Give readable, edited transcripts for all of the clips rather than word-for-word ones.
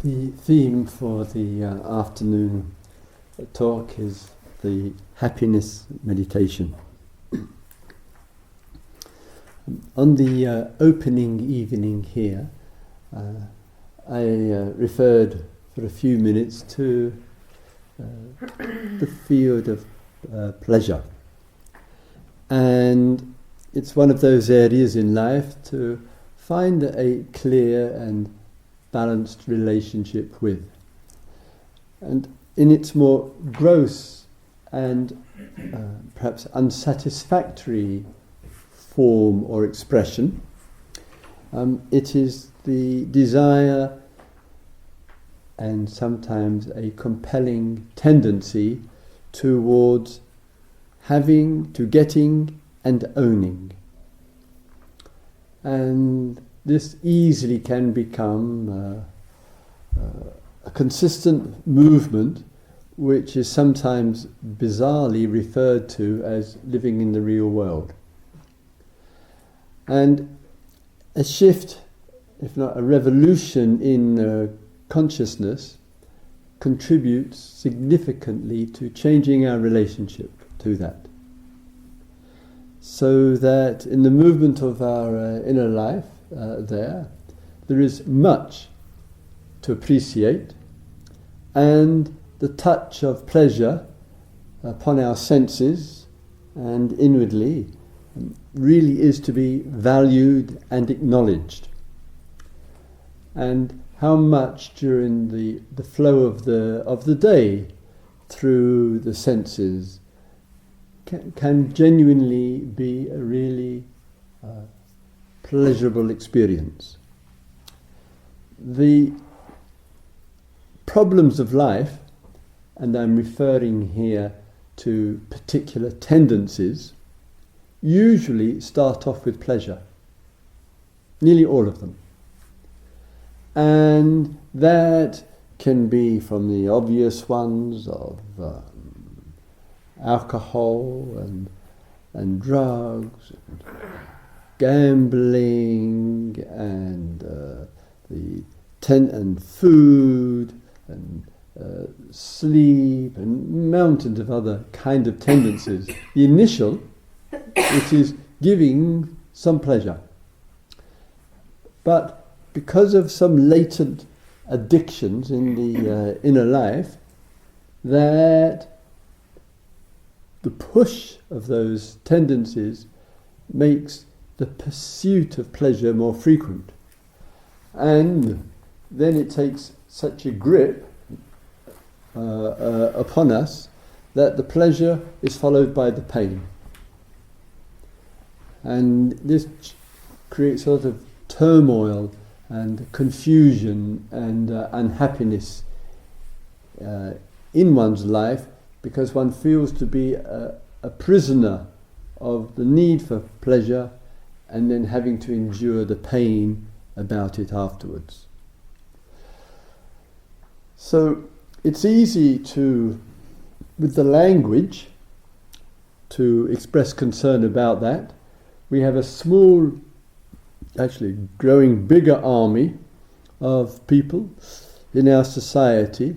The theme for the afternoon talk is the happiness meditation. On the opening evening here, I referred for a few minutes to the field of pleasure. And it's one of those areas in life to find a clear and balanced relationship with. And in its more gross and perhaps unsatisfactory form or expression, it is the desire and sometimes a compelling tendency towards having, to getting and owning. And this easily can become a consistent movement which is sometimes bizarrely referred to as living in the real world. And a shift, if not a revolution in consciousness, contributes significantly to changing our relationship to that. So that in the movement of our inner life, there is much to appreciate, and the touch of pleasure upon our senses and inwardly really is to be valued and acknowledged. And how much during the flow of the day through the senses can genuinely be a really pleasurable experience. The problems of life, and I'm referring here to particular tendencies, usually start off with pleasure. Nearly all of them. And that can be from the obvious ones of alcohol and drugs, and gambling, and and food, and sleep, and mountains of other kind of tendencies. The initial, which is giving some pleasure. But because of some latent addictions in the inner life, that the push of those tendencies makes the pursuit of pleasure more frequent. And then it takes such a grip upon us that the pleasure is followed by the pain. And this creates a lot of turmoil and confusion and unhappiness in one's life, because one feels to be a prisoner of the need for pleasure and then having to endure the pain about it afterwards. So it's easy to, with the language, to express concern about that. We have a small, actually growing bigger army of people in our society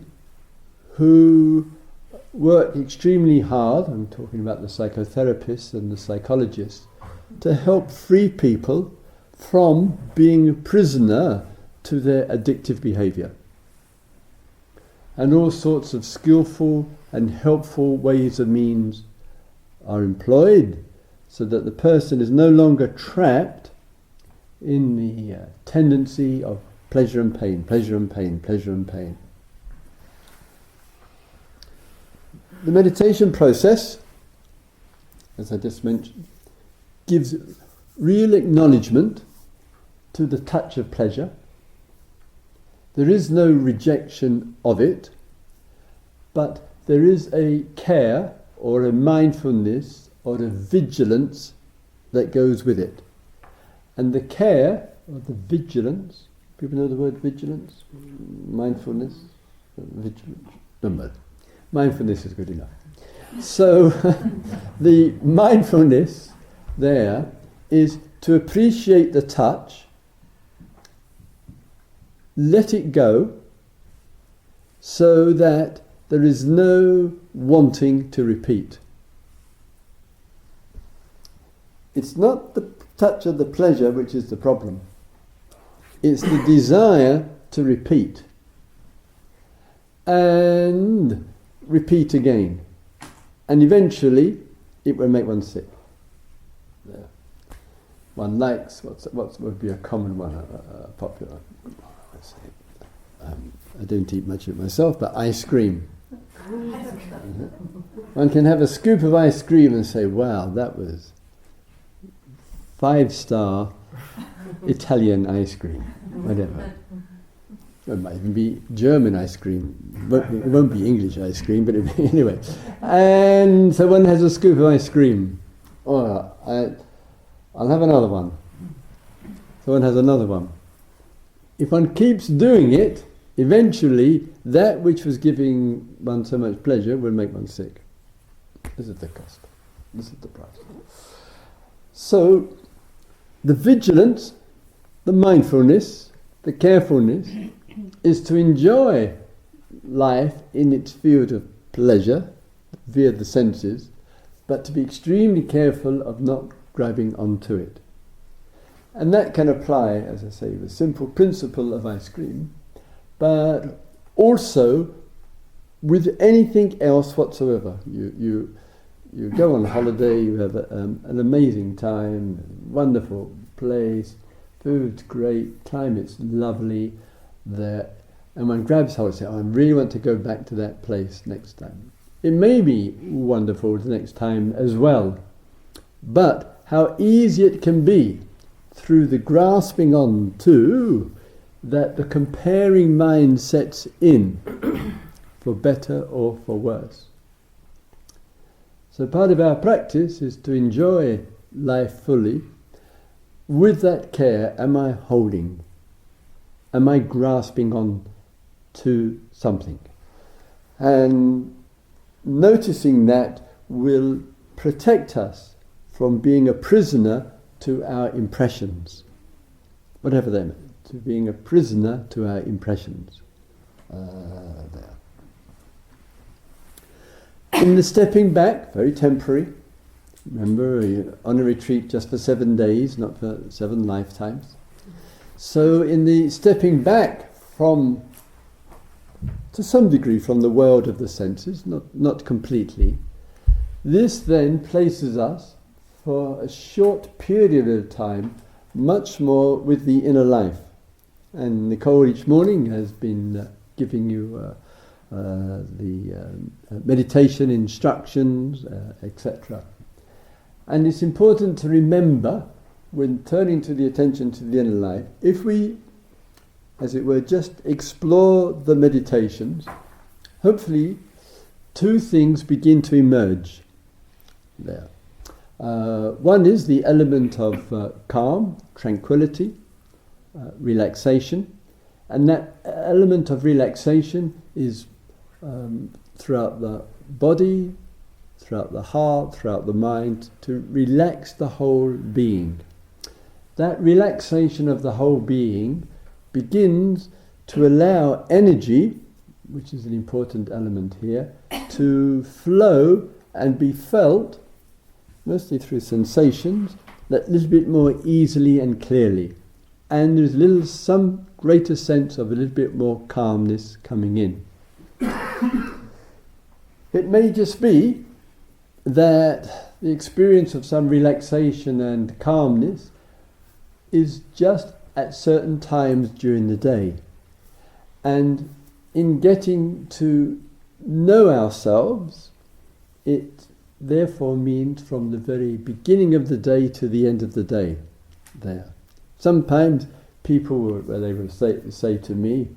who work extremely hard, I'm talking about the psychotherapists and the psychologists, to help free people from being a prisoner to their addictive behaviour. And all sorts of skillful and helpful ways and means are employed so that the person is no longer trapped in the tendency of pleasure and pain, pleasure and pain, pleasure and pain. The meditation process, as I just mentioned, gives real acknowledgement to the touch of pleasure. There is no rejection of it, but there is a care or a mindfulness or a vigilance that goes with it. And the care or the vigilance, people know the word vigilance? Mindfulness? Vigilance? No, mindfulness is good enough. So the mindfulness there is to appreciate the touch, let it go, so that there is no wanting to repeat. It's not the touch of the pleasure which is the problem. It's the desire to repeat. And repeat again. And eventually it will make one sick. Yeah. One likes, what would be a common one, popular? I don't eat much of it myself, but ice cream. One can have a scoop of ice cream and say, wow, that was 5-star Italian ice cream, whatever. It might even be German ice cream. It won't be English ice cream, but anyway. And so one has a scoop of ice cream. Oh, I'll have another one. So one has another one. If one keeps doing it, eventually that which was giving one so much pleasure will make one sick. This is the cost. This is the price. So the vigilance, the mindfulness, the carefulness is to enjoy life in its field of pleasure via the senses, but to be extremely careful of not grabbing onto it. And that can apply, as I say, the simple principle of ice cream, but also with anything else whatsoever. You go on holiday, you have an amazing time, wonderful place, food's great, climate's lovely there, and one grabs hold and says, I really want to go back to that place next time. It may be wonderful the next time as well, but how easy it can be through the grasping on to that the comparing mind sets in for better or for worse. So part of our practice is to enjoy life fully with that care. Am I holding? Am I grasping on to something? And noticing that will protect us from being a prisoner to our impressions, whatever they may, to being a prisoner to our impressions. There. In the stepping back, very temporary. Remember, you're on a retreat just for 7 days, not for 7 lifetimes. So in the stepping back from, to some degree, from the world of the senses, not completely, this then places us for a short period of time much more with the inner life. And Nicole each morning has been giving you the meditation instructions, etc. And it's important to remember, when turning to the attention to the inner life, if we, as it were, just explore the meditations, hopefully 2 things begin to emerge there. One is the element of calm, tranquility, relaxation, and that element of relaxation is throughout the body, throughout the heart, throughout the mind, to relax the whole being. That relaxation of the whole being begins to allow energy, which is an important element here, to flow and be felt, mostly through sensations, that little bit more easily and clearly. And there's some greater sense of a little bit more calmness coming in. It may just be that the experience of some relaxation and calmness is just at certain times during the day. And in getting to know ourselves, it therefore means from the very beginning of the day to the end of the day there. Sometimes people they will say to me,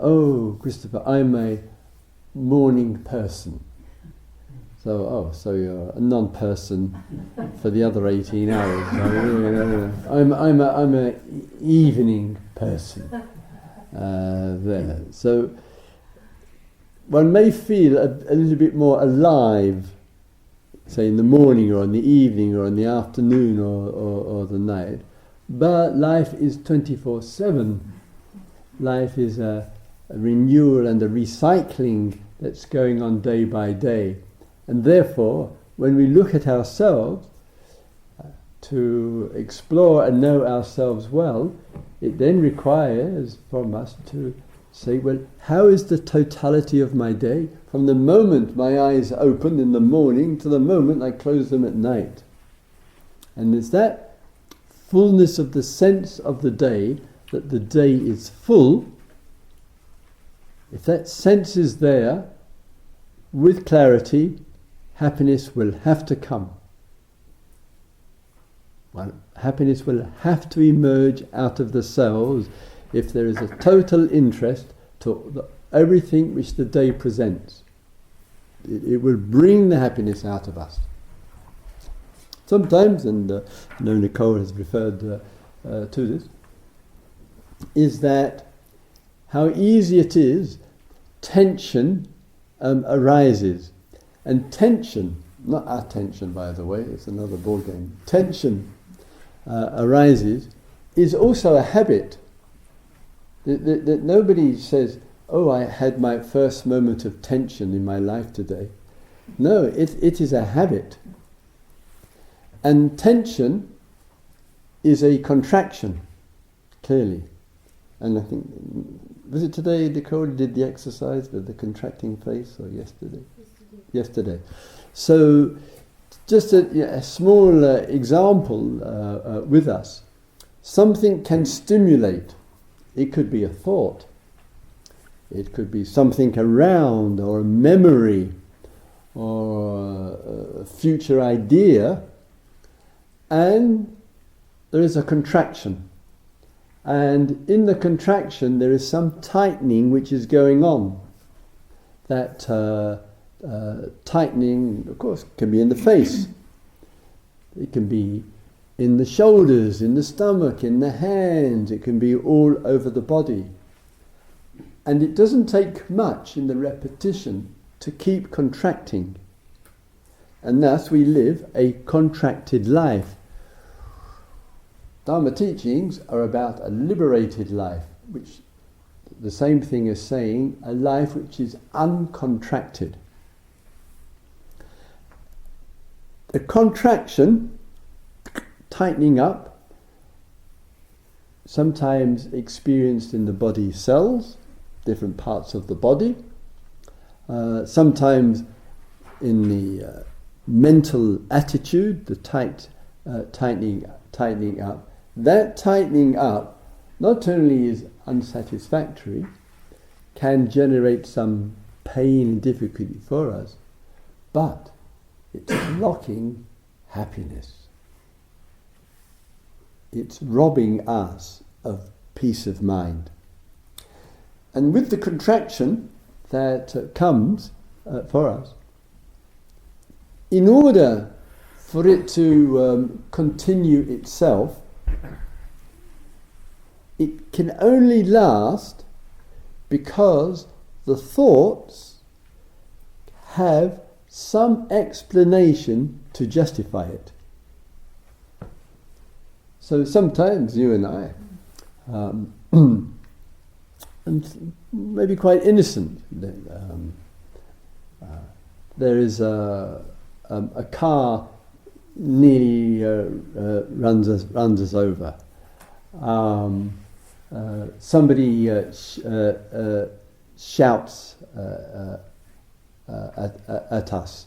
oh, Christopher, I'm a morning person. So you're a non-person for the other 18 hours. I'm a evening person there. So one may feel a little bit more alive, say in the morning or in the evening or in the afternoon or the night. But life is 24/7. Life is a renewal and a recycling that's going on day by day. And therefore, when we look at ourselves, to explore and know ourselves well, it then requires from us to say, well, how is the totality of my day from the moment my eyes open in the morning to the moment I close them at night? And it's that fullness of the sense of the day, that the day is full. If that sense is there, with clarity, happiness will have to come. Well, happiness will have to emerge out of the cells if there is a total interest to everything which the day presents. It will bring the happiness out of us. Sometimes, and I know Nicole has referred to this, is that how easy it is, tension arises. And tension, not attention by the way, it's another ball game, tension arises, is also a habit. That nobody says, oh, I had my first moment of tension in my life today. No, it is a habit. And tension is a contraction, clearly. And I think, was it today Nicole did the exercise with the contracting face, or yesterday? Yesterday. So, just a small example with us. Something can stimulate. It could be a thought. It could be something around, or a memory, or a future idea. And there is a contraction. And in the contraction there is some tightening which is going on. That tightening, of course, can be in the face. It can be in the shoulders, in the stomach, in the hands. It can be all over the body. And it doesn't take much in the repetition to keep contracting. And thus we live a contracted life. Dharma teachings are about a liberated life, which the same thing as saying a life which is uncontracted. A contraction, tightening up, sometimes experienced in the body cells, different parts of the body, sometimes in the mental attitude, the tightening up. That tightening up not only is unsatisfactory, can generate some pain and difficulty for us, but it's blocking happiness. It's robbing us of peace of mind. And with the contraction that comes for us, in order for it to continue itself, it can only last because the thoughts have some explanation to justify it. So sometimes you and I, and maybe quite innocent, there is a car nearly runs us over. Somebody shouts at us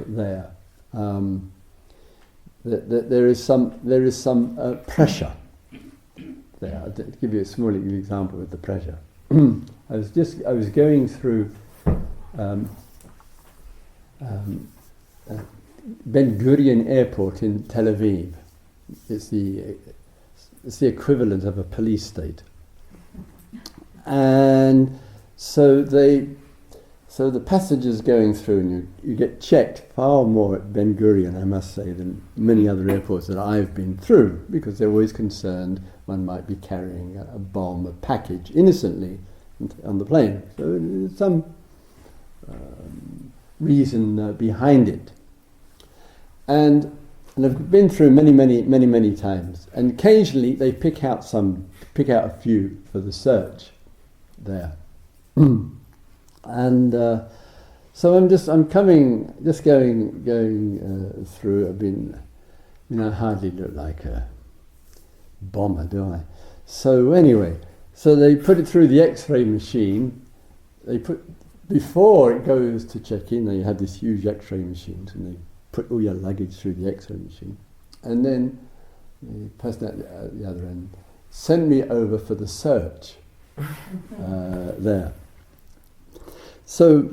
there. There is some pressure there. I'll give you a small example of the pressure. I was going through Ben Gurion Airport in Tel Aviv. It's the equivalent of a police state, and so the passengers going through, and you get checked far more at Ben Gurion, I must say, than many other airports that I've been through, because they're always concerned one might be carrying a bomb, a package, innocently on the plane. So there's some reason behind it. And I've been through many times, and occasionally they pick out a few for the search there. And so I'm going through. I hardly look like a bomber, do I? So anyway, so they put it through the X-ray machine. Before it goes to check in, they have this huge X-ray machines, and they put all your luggage through the X-ray machine, and then the person at the other end sent me over for the search there. So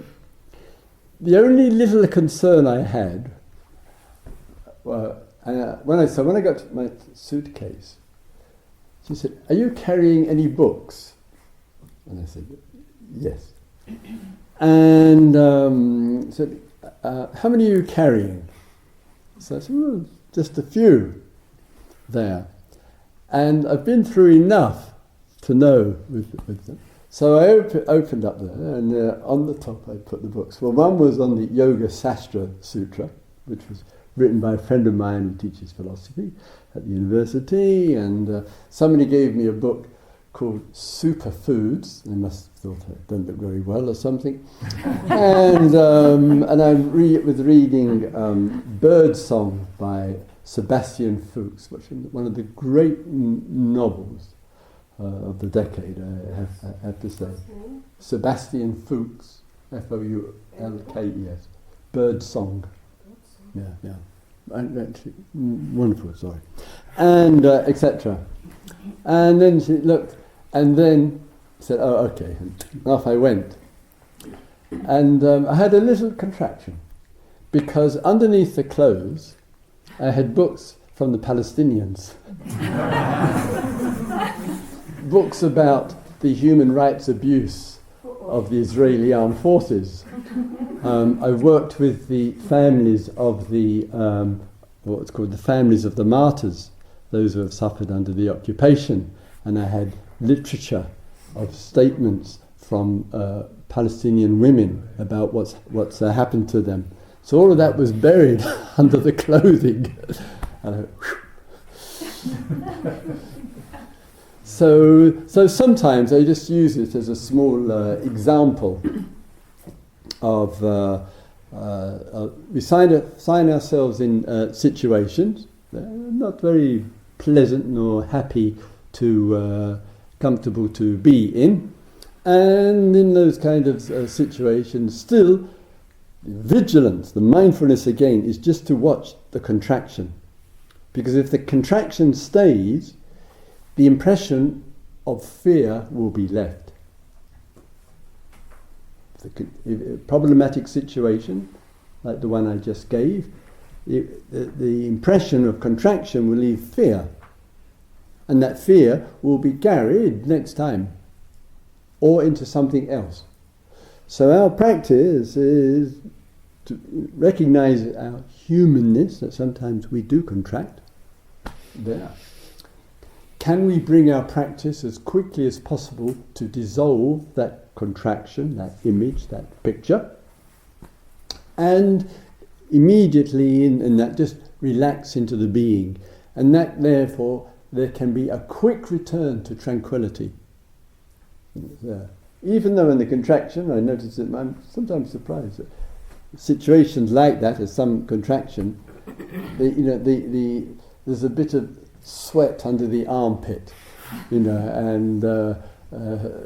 the only little concern I had, when I got to my suitcase, she said, "Are you carrying any books?" And I said, "Yes." And said, "How many are you carrying?" So I said, "Well, just a few there." And I've been through enough to know with them. So I opened up there, and on the top I put the books. Well, one was on the Yoga Sastra Sutra, which was written by a friend of mine who teaches philosophy at the university, and somebody gave me a book called Superfoods. They must have thought I didn't look very well or something. And I was reading Birdsong by Sebastian Fuchs, which is one of the great novels of the decade, I have to say. Sebastian Fuchs, Foulkes, Birdsong. Yeah. Actually, wonderful, sorry. And etc. And then she looked, and then said, "Oh, okay." And off I went. And I had a little contraction, because underneath the clothes I had books from the Palestinians. Books about the human rights abuse of the Israeli armed forces. I've worked with the families of the what's called the families of the martyrs, those who have suffered under the occupation, and I had literature of statements from Palestinian women about what's happened to them. So all of that was buried under the clothing. So sometimes I just use it as a small example of we find ourselves in situations not very pleasant nor happy to comfortable to be in, and in those kind of situations, still vigilance, the mindfulness again, is just to watch the contraction, because if the contraction stays, the impression of fear will be left. A problematic situation, like the one I just gave, the impression of contraction will leave fear, and that fear will be carried next time, or into something else. So our practice is to recognize our humanness, that sometimes we do contract. There. Can we bring our practice as quickly as possible to dissolve that contraction, that image, that picture, and immediately in that just relax into the being, and that therefore there can be a quick return to tranquility. Even though in the contraction, I notice that I'm sometimes surprised that situations like that, as some contraction, there's a bit of sweat under the armpit, and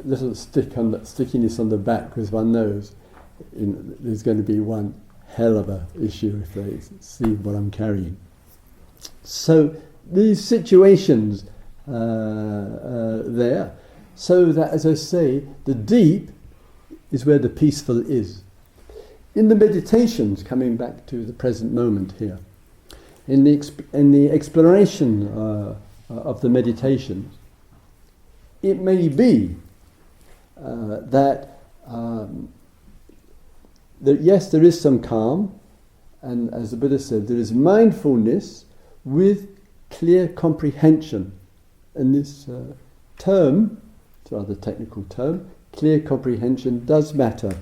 little stickiness on the back, because one knows there's going to be one hell of a issue if they see what I'm carrying. So these situations there, so that, as I say, the deep is where the peaceful is. In the meditations, coming back to the present moment here, in the exploration of the meditations, it may be that yes, there is some calm, and as the Buddha said, there is mindfulness with clear comprehension. And this term, it's a rather technical term, clear comprehension does matter.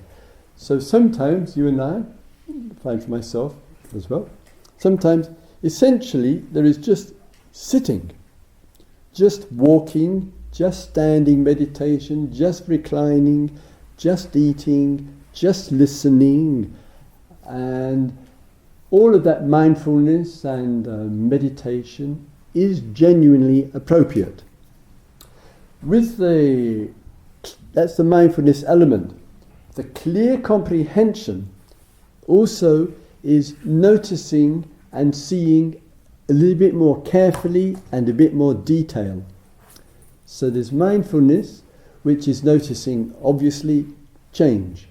So sometimes you and I find for myself as well, sometimes essentially there is just sitting, just walking, just standing meditation, just reclining, just eating, just listening, and all of that mindfulness and meditation is genuinely appropriate. That's the mindfulness element. The clear comprehension also is noticing and seeing a little bit more carefully and a bit more detail. So there's mindfulness, which is noticing, obviously, change.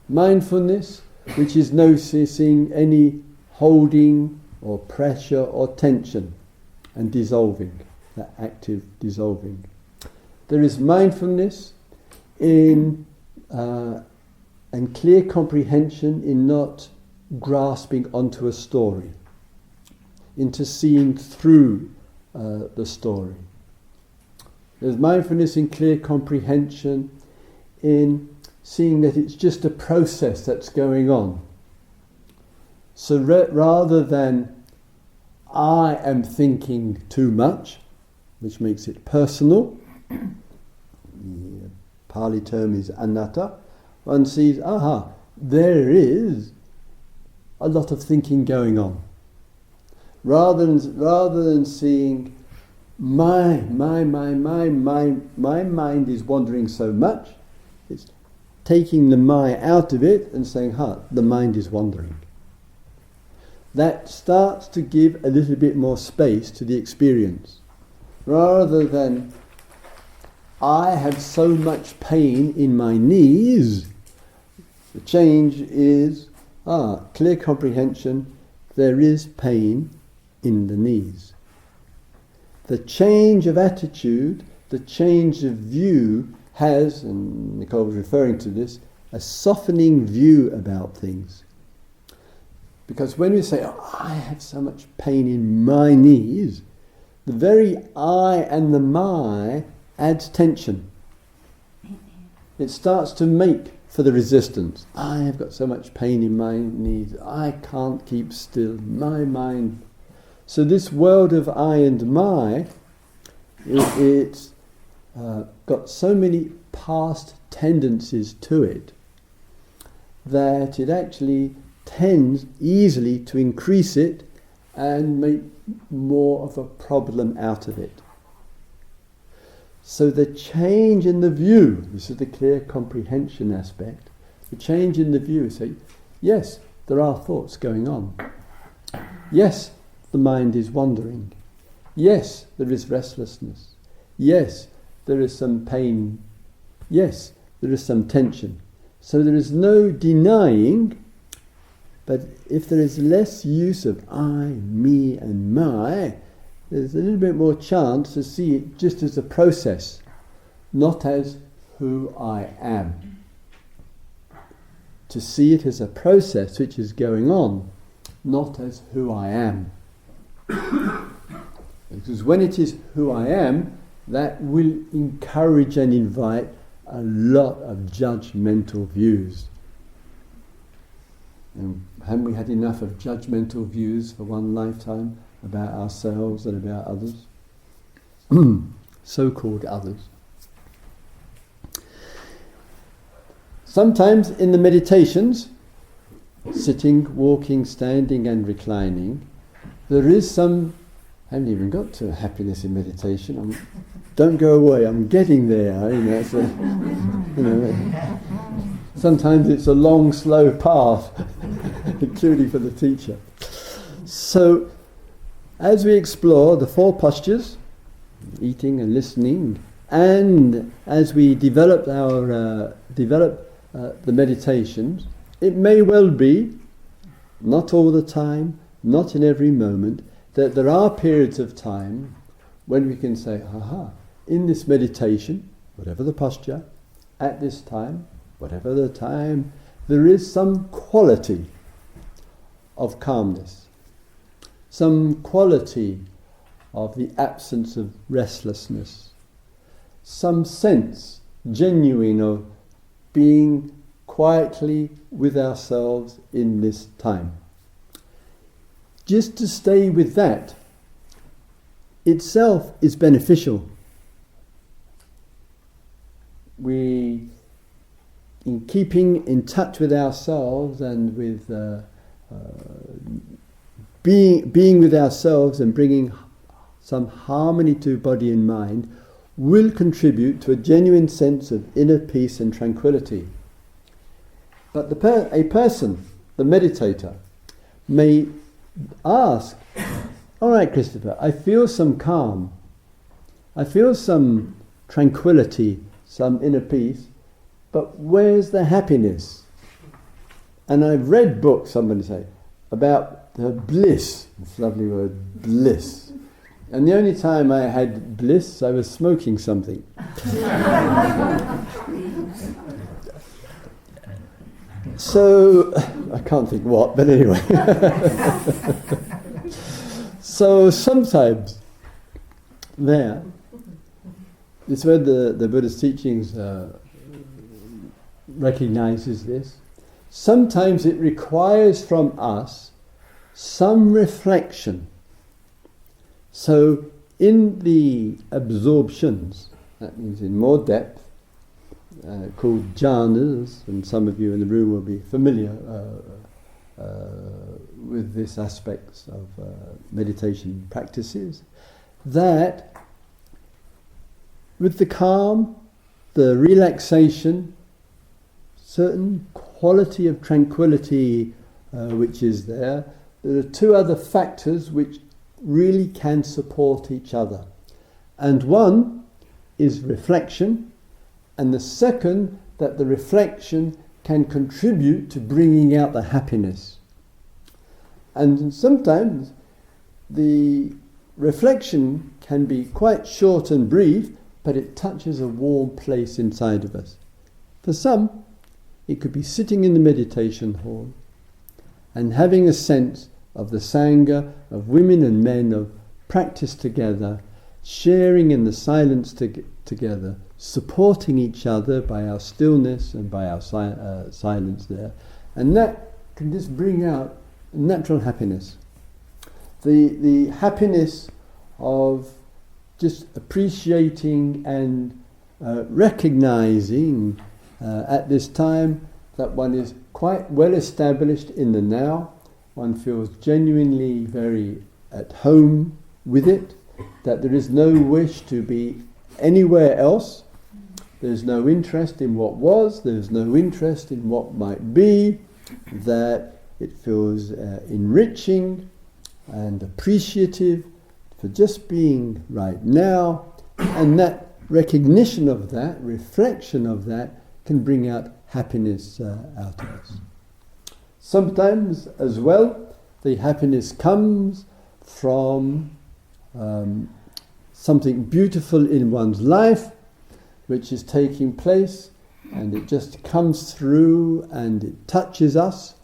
Mindfulness, which is noticing any holding or pressure or tension and dissolving, that active dissolving. There is mindfulness in and clear comprehension in not grasping onto a story, into seeing through the story. There's mindfulness in clear comprehension in seeing that it's just a process that's going on. So rather than I am thinking too much, which makes it personal, the Pali term is anatta, one sees, there is a lot of thinking going on. Rather than seeing my mind is wandering so much, it's taking the my out of it and saying, the mind is wandering. That starts to give a little bit more space to the experience. Rather than, I have so much pain in my knees, the change is, clear comprehension, there is pain in the knees. The change of attitude, the change of view has, and Nicole was referring to this, a softening view about things. Because when we say, I have so much pain in my knees, the very I and the my adds tension. It starts to make for the resistance. I have got so much pain in my knees, I can't keep still, my mind. So this world of I and my, it's got so many past tendencies to it that it actually tends easily to increase it and make more of a problem out of it. So the change in the view, this is the clear comprehension aspect, the change in the view is say, yes, there are thoughts going on. Yes, the mind is wandering. Yes, there is restlessness. Yes, there is some pain. Yes, there is some tension. So there is no denying, but if there is less use of I, me and my, there's a little bit more chance to see it just as a process, not as who I am. To see it as a process which is going on, not as who I am. Because when it is who I am, that will encourage and invite a lot of judgmental views. And haven't we had enough of judgmental views for one lifetime about ourselves and about others? So-called others. Sometimes in the meditations, sitting, walking, standing and reclining, there is some, I haven't even got to happiness in meditation, don't go away, I'm getting there, sometimes it's a long, slow path, including for the teacher. So, as we explore the four postures, eating and listening, and as we develop the meditations, it may well be, not all the time, not in every moment, that there are periods of time when we can say, in this meditation, whatever the posture, at this time, whatever the time, there is some quality of calmness, some quality of the absence of restlessness, some sense, genuine, of being quietly with ourselves in this time. Just to stay with that itself is beneficial. We in keeping in touch with ourselves and with being with ourselves and bringing some harmony to body and mind will contribute to a genuine sense of inner peace and tranquility. But a person, the meditator, may ask, all right, Christopher, I feel some calm, I feel some tranquility, some inner peace, but where's the happiness? And I've read books, somebody say, about the bliss, this lovely word, bliss. And the only time I had bliss, I was smoking something. So, I can't think what, but anyway. So sometimes, it's where the Buddha's teachings recognizes this. Sometimes it requires from us some reflection. So in the absorptions, that means in more depth, called jhanas, and some of you in the room will be familiar with this aspects of meditation practices, that with the calm, the relaxation, certain quality of tranquility which is there are two other factors which really can support each other. And one is reflection, and the second, that the reflection can contribute to bringing out the happiness. And sometimes the reflection can be quite short and brief, but it touches a warm place inside of us. For some, it could be sitting in the meditation hall and having a sense of the Sangha, of women and men, of practice together, sharing in the silence together, supporting each other by our stillness and by our silence there. And that can just bring out natural happiness. The happiness of just appreciating and recognizing at this time that one is quite well established in the now. One feels genuinely very at home with it, that there is no wish to be anywhere else. There's no interest in what was, there's no interest in what might be, that it feels enriching and appreciative for just being right now, and that recognition of that, reflection of that, can bring out happiness out of us. Sometimes as well, the happiness comes from something beautiful in one's life which is taking place, and it just comes through and it touches us,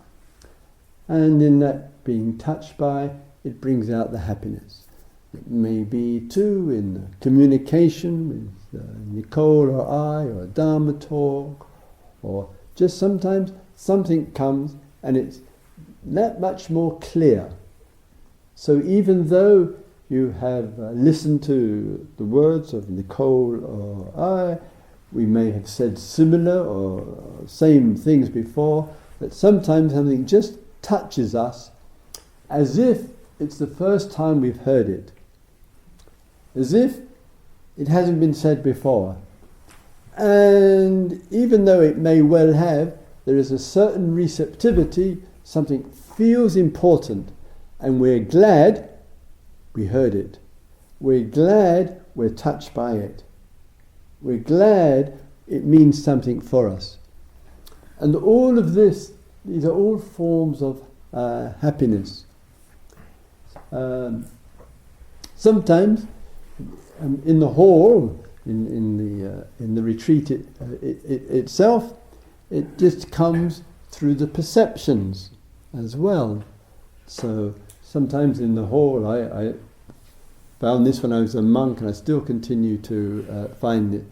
and in that being touched by, it brings out the happiness. It may be too in communication with Nicole or I, or a Dharma talk, or just sometimes something comes and it's that much more clear. So even though you have listened to the words of Nicole or I, we may have said similar or same things before, but sometimes something just touches us as if it's the first time we've heard it, as if it hasn't been said before. And even though it may well have, there is a certain receptivity, something feels important, and we're glad we heard it. We're glad we're touched by it. We're glad it means something for us. And all of this, these are all forms of happiness. Sometimes in the hall, in the retreat itself, it just comes through the perceptions as well. So sometimes in the hall, I found this when I was a monk, and I still continue to find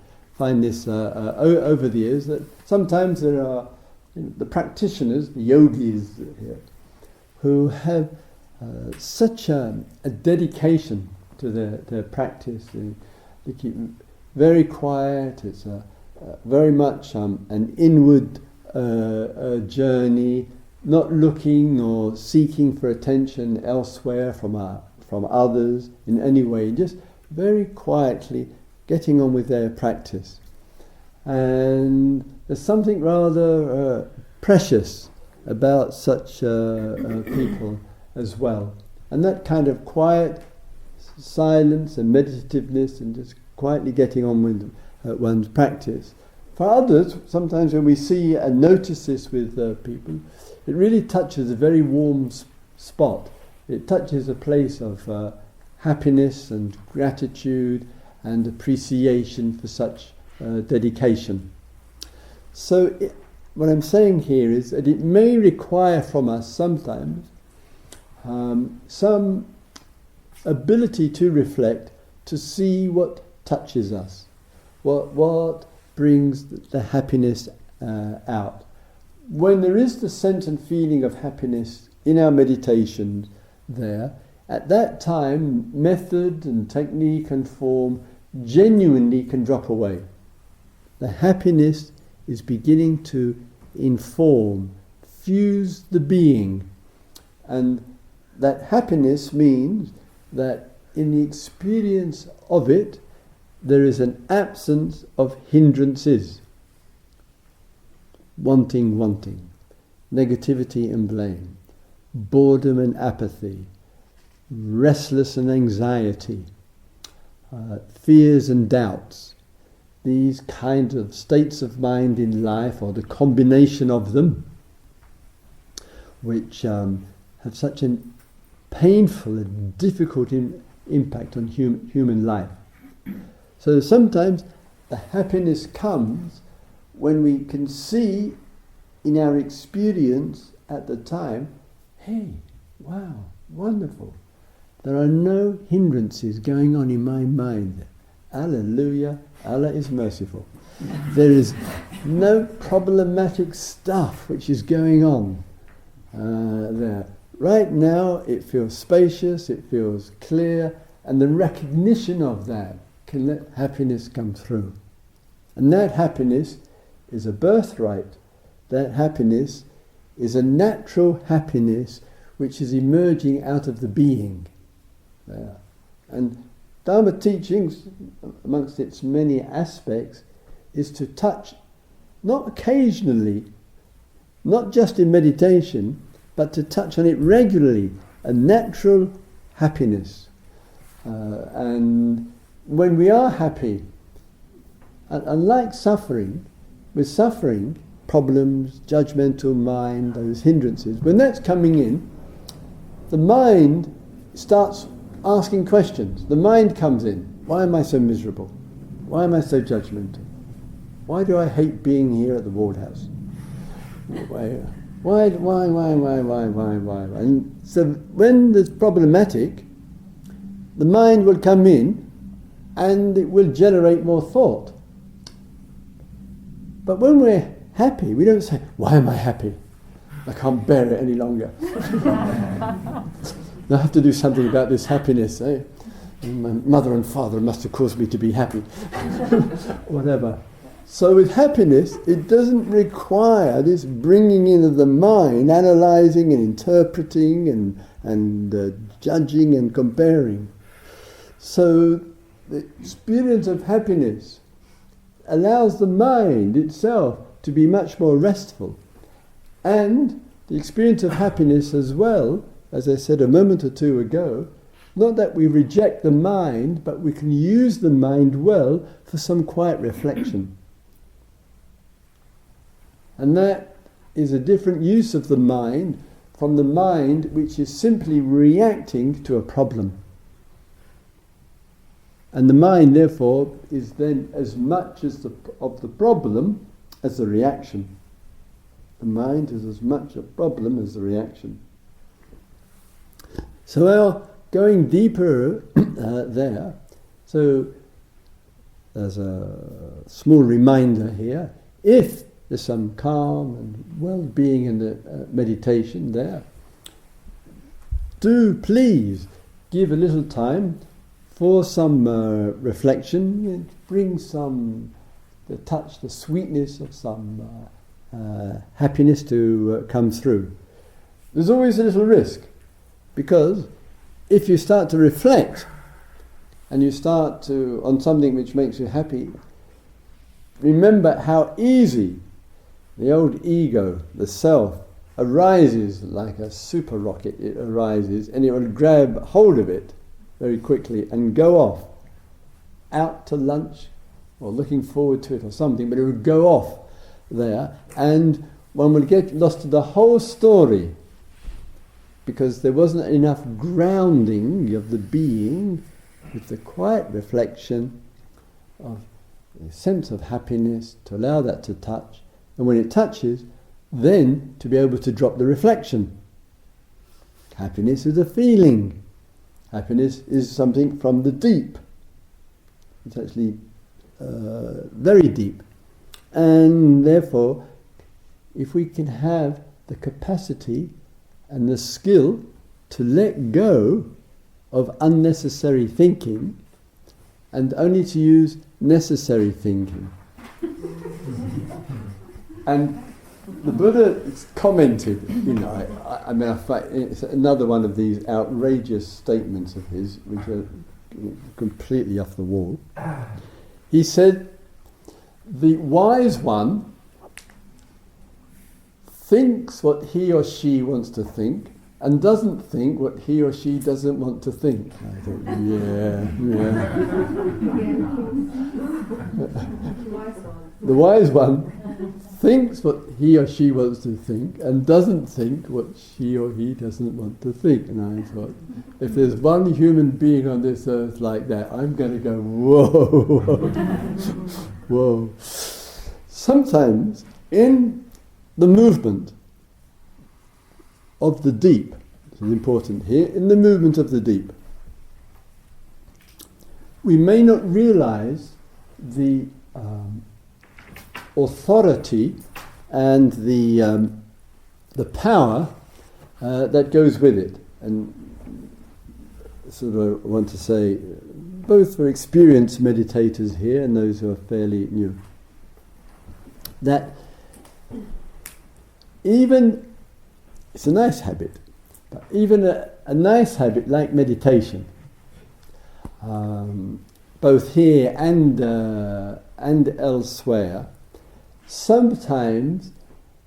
this over the years, that sometimes there are the practitioners, the yogis here, who have such a dedication to their practice. They keep very quiet. It's very much an inward journey, not looking or seeking for attention elsewhere from others in any way, just very quietly getting on with their practice. And there's something rather precious about such people as well. And that kind of quiet silence and meditativeness and just quietly getting on with one's practice. For others, sometimes when we see and notice this with people, it really touches a very warm spot. It touches a place of happiness and gratitude and appreciation for such dedication. So what I'm saying here is that it may require from us sometimes some ability to reflect, to see what touches us, what brings the happiness out. When there is the sense and feeling of happiness in our meditation there, at that time method and technique and form genuinely can drop away. The happiness is beginning to inform, fuse the being, and that happiness means that in the experience of it there is an absence of hindrances. Wanting, negativity and blame, boredom and apathy, restless and anxiety, fears and doubts. These kinds of states of mind in life, or the combination of them, which have such a painful and difficult impact on human life. So sometimes the happiness comes when we can see in our experience at the time, hey, wow, wonderful. There are no hindrances going on in my mind. Hallelujah, Allah is merciful. There is no problematic stuff which is going on there. Right now it feels spacious, it feels clear, and the recognition of that can let happiness come through. And that happiness is a birthright. That happiness is a natural happiness which is emerging out of the being. And Dharma teachings, amongst its many aspects, is to touch, not occasionally, not just in meditation, but to touch on it regularly, a natural happiness. And when we are happy, unlike suffering, with suffering, problems, judgmental mind, those hindrances, when that's coming in, the mind starts asking questions. The mind comes in. Why am I so miserable? Why am I so judgmental? Why do I hate being here at the ward house? Why? And so when there's problematic, the mind will come in and it will generate more thought. But when we're happy, we don't say, why am I happy? I can't bear it any longer. I have to do something about this happiness. My mother and father must have caused me to be happy. Whatever. So with happiness, it doesn't require this bringing in of the mind, analysing and interpreting and judging and comparing. So the experience of happiness allows the mind itself to be much more restful. And the experience of happiness as well, as I said a moment or two ago, not that we reject the mind, but we can use the mind well for some quiet reflection. And that is a different use of the mind from the mind which is simply reacting to a problem. And the mind, therefore, is then as much of the problem as the reaction. The mind is as much a problem as the reaction. So our going deeper there, so there's a small reminder here, if there's some calm and well-being in the meditation there, do please give a little time for some reflection. Bring some the touch, the sweetness of some happiness to come through. There's always a little risk, because if you start to reflect and you start to on something which makes you happy, remember how easy the old ego, the self, arises like a super rocket. It arises and it will grab hold of it very quickly and go off out to lunch or looking forward to it or something, but it would go off there and one will get lost to the whole story, because there wasn't enough grounding of the being with the quiet reflection of a sense of happiness, to allow that to touch, and when it touches, then to be able to drop the reflection. Happiness is a feeling. Happiness is something from the deep. It's actually very deep. And therefore, if we can have the capacity and the skill to let go of unnecessary thinking and only to use necessary thinking. And the Buddha commented, I find it's another one of these outrageous statements of his, which are completely off the wall. He said, the wise one thinks what he or she wants to think and doesn't think what he or she doesn't want to think. I thought, The wise one thinks what he or she wants to think and doesn't think what she or he doesn't want to think. And I thought, if there's one human being on this earth like that, I'm going to go, whoa, whoa. Sometimes in the movement of the deep, this is important here, in the movement of the deep, we may not realize the authority and the power that goes with it. And sort of I want to say, both for experienced meditators here and those who are fairly new, that even, it's a nice habit, but even a nice habit like meditation, both here and elsewhere, sometimes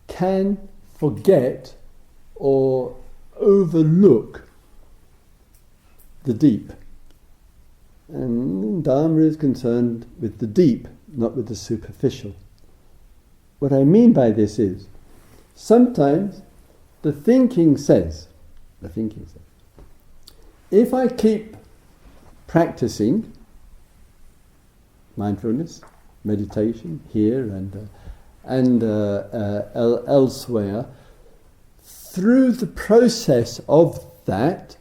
can forget or overlook the deep. And Dharma is concerned with the deep, not with the superficial. What I mean by this is, sometimes the thinking says, if I keep practicing mindfulness, meditation here and elsewhere, through the process of that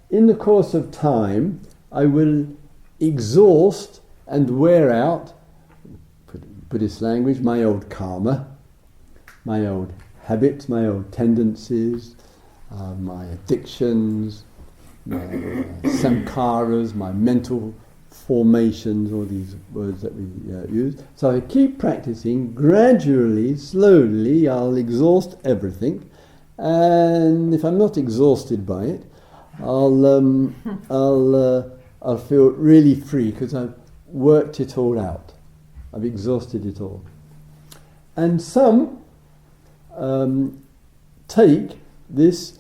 in the course of time I will exhaust and wear out, Buddhist language, my old karma, my old habits, my old tendencies, my addictions, my sankharas, my mental formations, all these words that we use. So I keep practicing, gradually, slowly, I'll exhaust everything, and if I'm not exhausted by it, I'll feel really free because I've worked it all out. I've exhausted it all. And some take this,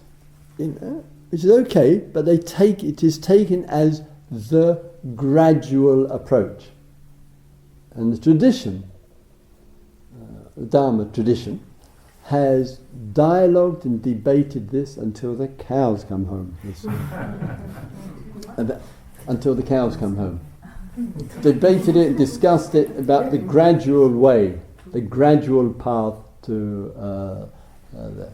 which is okay, but it is taken as the gradual approach. And the tradition, the Dharma tradition, has dialogued and debated this until the cows come home. Until the cows come home. Debated it, discussed it about the gradual way, the gradual path to there.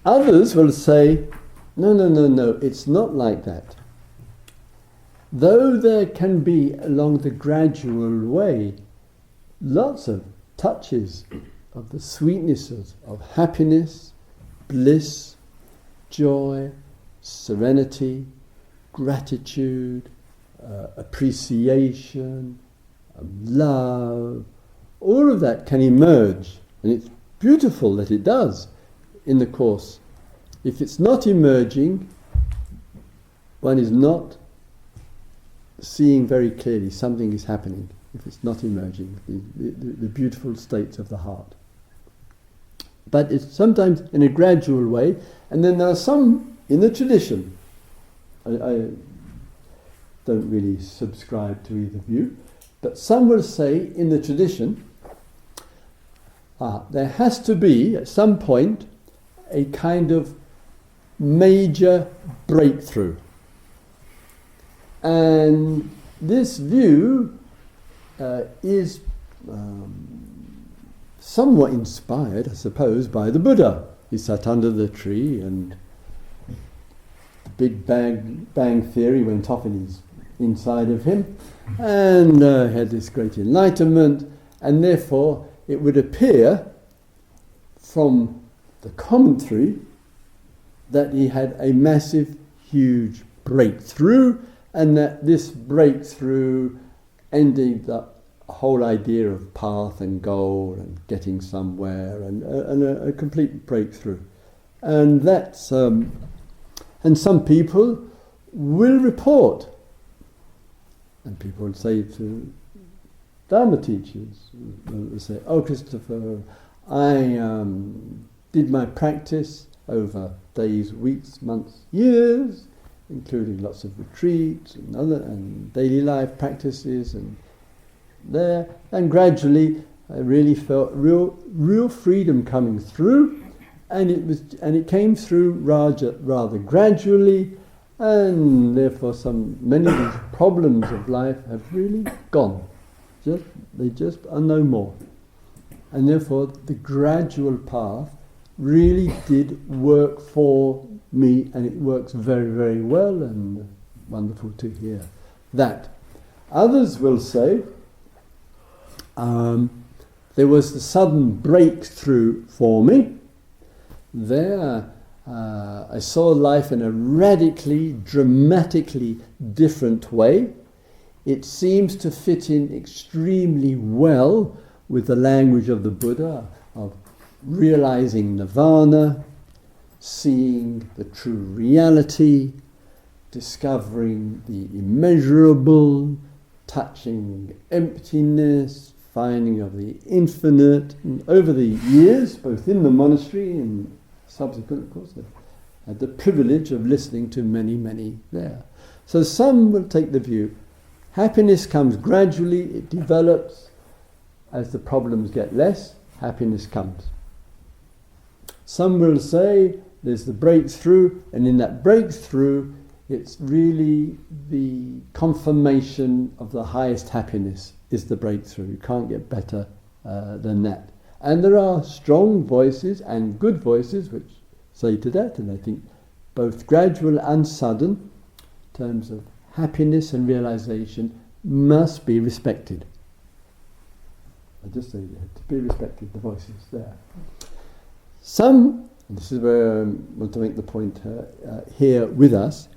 Others will say, no, it's not like that. Though there can be, along the gradual way, lots of touches of the sweetnesses of happiness, bliss, joy, serenity, gratitude, appreciation, love, all of that can emerge, and it's beautiful that it does in the Course. If it's not emerging, one is not seeing very clearly something is happening. If it's not emerging, the beautiful states of the heart. But it's sometimes in a gradual way, and then there are some in the tradition. I don't really subscribe to either view, but some will say in the tradition, there has to be at some point a kind of major breakthrough. And this view is somewhat inspired, I suppose, by the Buddha. He sat under the tree and the Big Bang Theory went off in his inside of him, and had this great enlightenment, and therefore it would appear from the commentary that he had a massive, huge breakthrough, and that this breakthrough ended the whole idea of path and goal and getting somewhere, and a complete breakthrough. And that's and some people will report, and people would say to Dharma teachers, they'll say, "Oh, Christopher, I did my practice over days, weeks, months, years, including lots of retreats and daily life practices, and gradually I really felt real freedom coming through, and it came through rather gradually, and therefore many of these problems of life have really gone. They just are no more. And therefore the gradual path really did work for me, and it works very, very well, and wonderful to hear that." Others will say, there was the sudden breakthrough for me. There I saw life in a radically, dramatically different way. It seems to fit in extremely well with the language of the Buddha, of realizing nirvana, seeing the true reality, discovering the immeasurable, touching emptiness, finding of the infinite. And over the years, both in the monastery and subsequent, of course, I had the privilege of listening to many, many there. So some will take the view, happiness comes gradually, it develops. As the problems get less, happiness comes. Some will say there's the breakthrough, and in that breakthrough it's really the confirmation of the highest happiness is the breakthrough. You can't get better than that. And there are strong voices and good voices which say to that, and I think both gradual and sudden, in terms of happiness and realization, must be respected. I just say that, to be respected, the voices there. Some, and this is where I want to make the point here with us,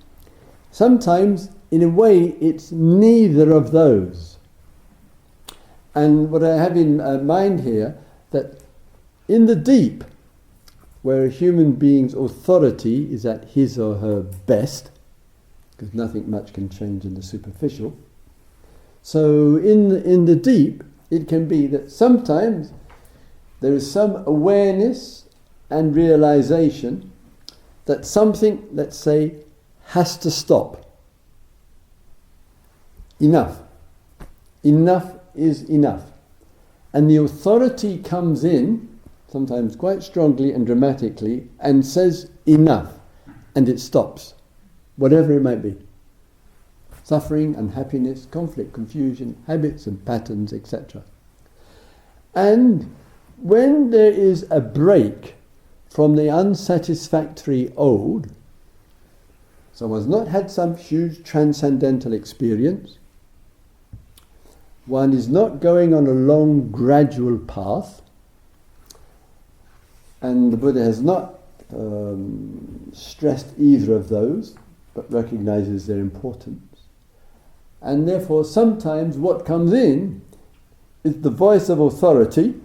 sometimes, in a way, it's neither of those. And what I have in mind here, that in the deep, where a human being's authority is at his or her best, because nothing much can change in the superficial, so in the deep, it can be that sometimes there is some awareness and realization that something, let's say, has to stop. Enough. Enough is enough. And the authority comes in, sometimes quite strongly and dramatically, and says enough, and it stops, whatever it might be. Suffering, unhappiness, conflict, confusion, habits and patterns, etc. And when there is a break from the unsatisfactory old, someone's not had some huge transcendental experience, one is not going on a long gradual path, and the Buddha has not stressed either of those, but recognizes their importance. And therefore sometimes what comes in is the voice of authority,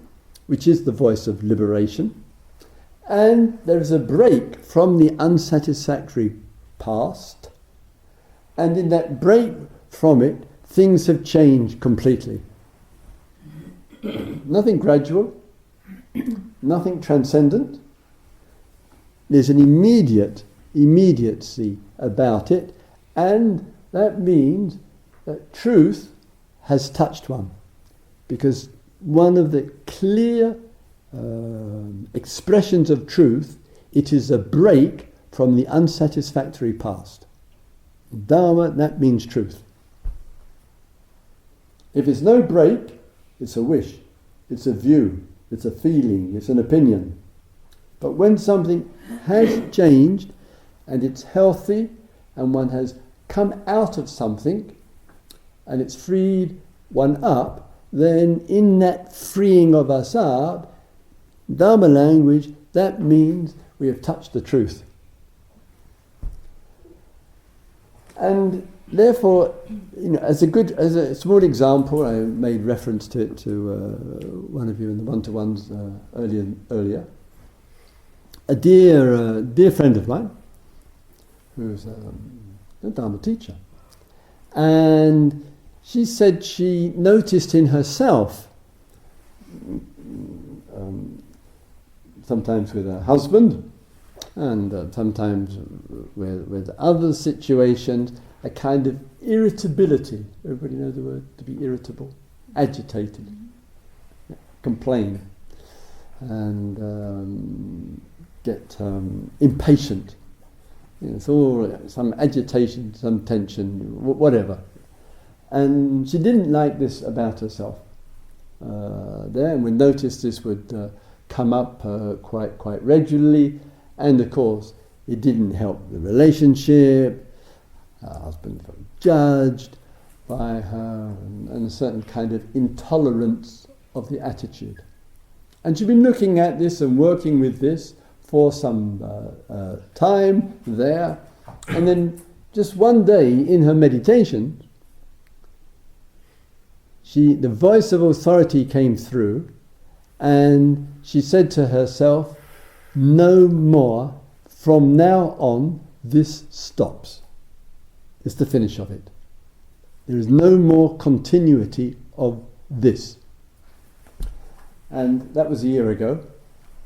which is the voice of liberation, and there is a break from the unsatisfactory past, and in that break from it, things have changed completely. Nothing gradual, nothing transcendent. There's an immediacy about it, and that means that truth has touched one. Because one of the clear expressions of truth, it is a break from the unsatisfactory past. Dharma, that means truth. If it's no break, it's a wish, it's a view, it's a feeling, it's an opinion. But when something has changed and it's healthy and one has come out of something and it's freed one up, then in that freeing of us up, Dharma language, that means we have touched the truth. And therefore, as a small example, I made reference to it to one of you in the one-to-ones earlier. A dear friend of mine, who's a Dharma teacher, and she said she noticed in herself, sometimes with her husband, and sometimes with other situations, a kind of irritability. Everybody know the word, to be irritable? Agitated, complain, and get impatient. It's all some agitation, some tension, whatever. And she didn't like this about herself. And we noticed this would come up quite regularly, and of course it didn't help the relationship. Her husband felt judged by her, and a certain kind of intolerance of the attitude. And she'd been looking at this and working with this for some time there, and then just one day in her meditation, the voice of authority came through, and she said to herself, "No more, from now on, this stops. It's the finish of it. There is no more continuity of this." And that was a year ago,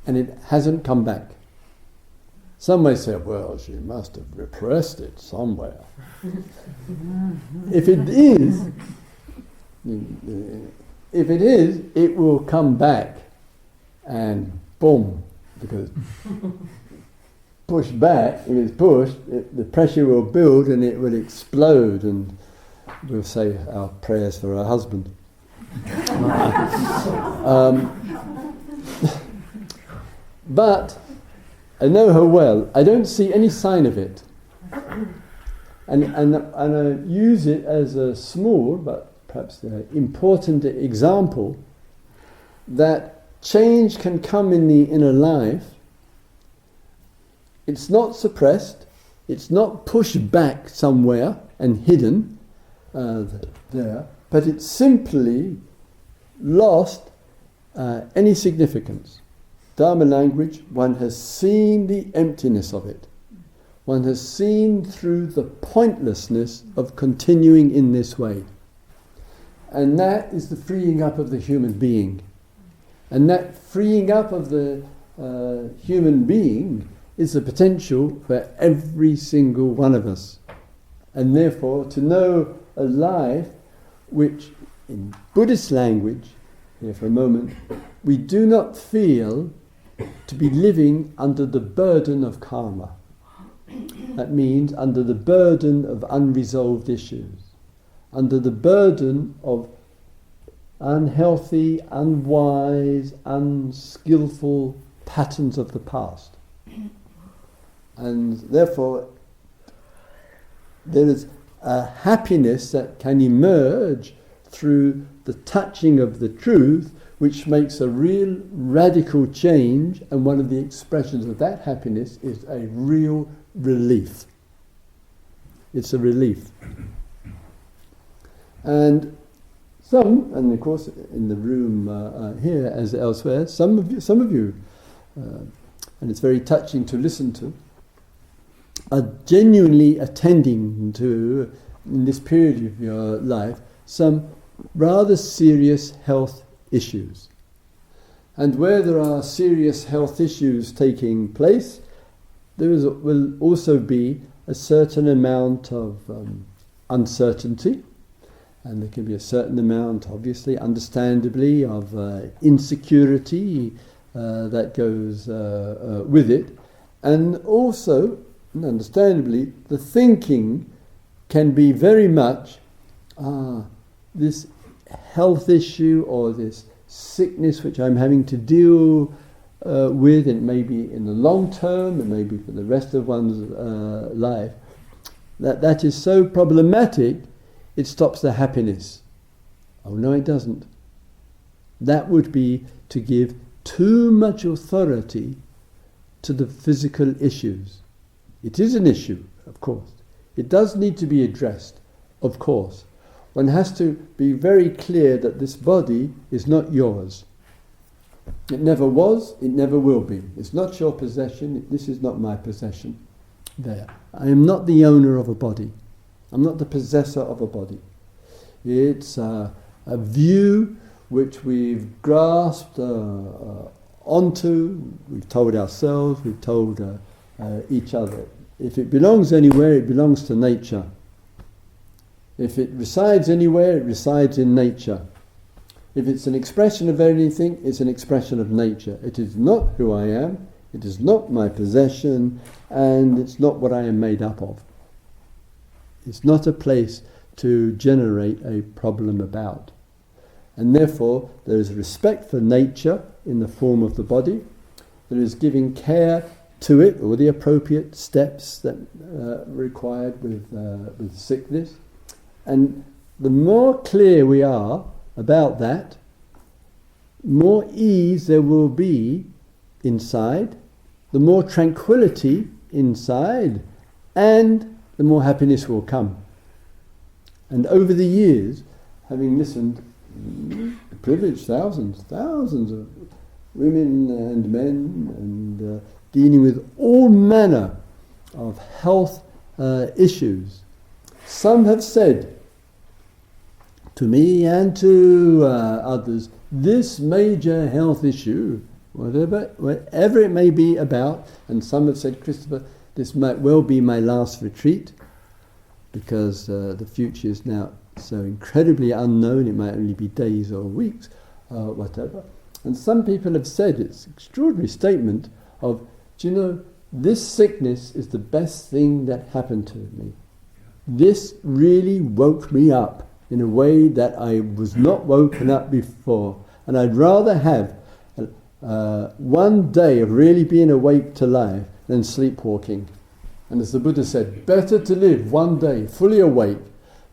and it hasn't come back. Some may say, well, she must have repressed it somewhere. If it is, it will come back and boom, because pushed back, if it's pushed, the pressure will build and it will explode, and we'll say our prayers for our husband. But I know her well. I don't see any sign of it. And I use it as a small, but perhaps important example that change can come in the inner life. It's not suppressed, it's not pushed back somewhere and hidden there, but it's simply lost any significance. Dharma language, one has seen the emptiness of it. One has seen through the pointlessness of continuing in this way. And that is the freeing up of the human being. And that freeing up of the human being is the potential for every single one of us. And therefore, to know a life which, in Buddhist language, here for a moment, we do not feel to be living under the burden of karma. That means under the burden of unresolved issues, under the burden of unhealthy, unwise, unskillful patterns of the past. And therefore, there is a happiness that can emerge through the touching of the truth, which makes a real radical change, and one of the expressions of that happiness is a real relief. It's a relief. And some, and of course in the room here as elsewhere, some of you, and it's very touching to listen to, are genuinely attending to, in this period of your life, some rather serious health issues. And where there are serious health issues taking place, will also be a certain amount of uncertainty, and there can be a certain amount, obviously, understandably, of insecurity that goes with it, and also, understandably, the thinking can be very much this health issue or this sickness which I'm having to deal with, and maybe in the long term, and maybe for the rest of one's life, that is so problematic, it stops the happiness. Oh no, it doesn't. That would be to give too much authority to the physical issues. It is an issue, of course. It does need to be addressed, of course. One has to be very clear that this body is not yours. It never was, it never will be. It's not your possession, this is not my possession. There. I am not the owner of a body. I'm not the possessor of a body. It's a view which we've grasped onto, we've told ourselves, we've told each other. If it belongs anywhere, it belongs to nature. If it resides anywhere, it resides in nature. If it's an expression of anything, it's an expression of nature. It is not who I am, it is not my possession, and it's not what I am made up of. It's not a place to generate a problem about. And therefore, there is respect for nature in the form of the body. There is giving care to it, or the appropriate steps that are required with sickness. And the more clear we are about that, more ease there will be inside, the more tranquility inside, and the more happiness will come. And over the years, having listened, privileged thousands of women and men, and dealing with all manner of health issues, some have said to me and to others, this major health issue, whatever it may be about, and some have said, Christopher, this might well be my last retreat, because the future is now so incredibly unknown, it might only be days or weeks, whatever. And some people have said, it's an extraordinary statement of, do you know, this sickness is the best thing that happened to me. This really woke me up in a way that I was not woken up before. And I'd rather have one day of really being awake to life than sleepwalking. And as the Buddha said, better to live one day fully awake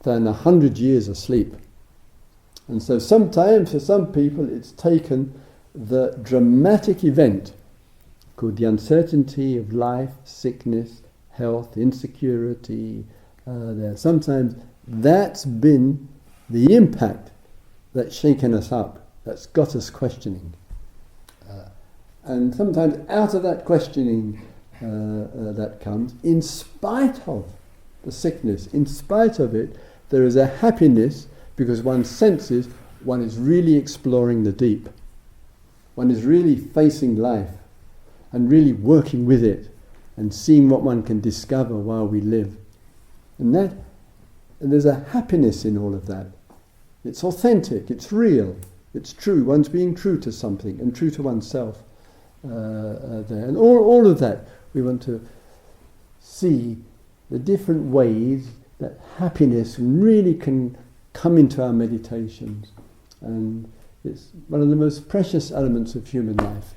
than 100 years asleep. And so sometimes for some people it's taken the dramatic event called the uncertainty of life, sickness, health, insecurity. Sometimes that's been the impact that's shaken us up, that's got us questioning. And sometimes out of that questioning that comes, in spite of the sickness, in spite of it, there is a happiness because one senses one is really exploring the deep. One is really facing life and really working with it and seeing what one can discover while we live. And there's a happiness in all of that. It's authentic, it's real, it's true. One's being true to something and true to oneself there. And all of that, we want to see the different ways that happiness really can come into our meditations. And it's one of the most precious elements of human life.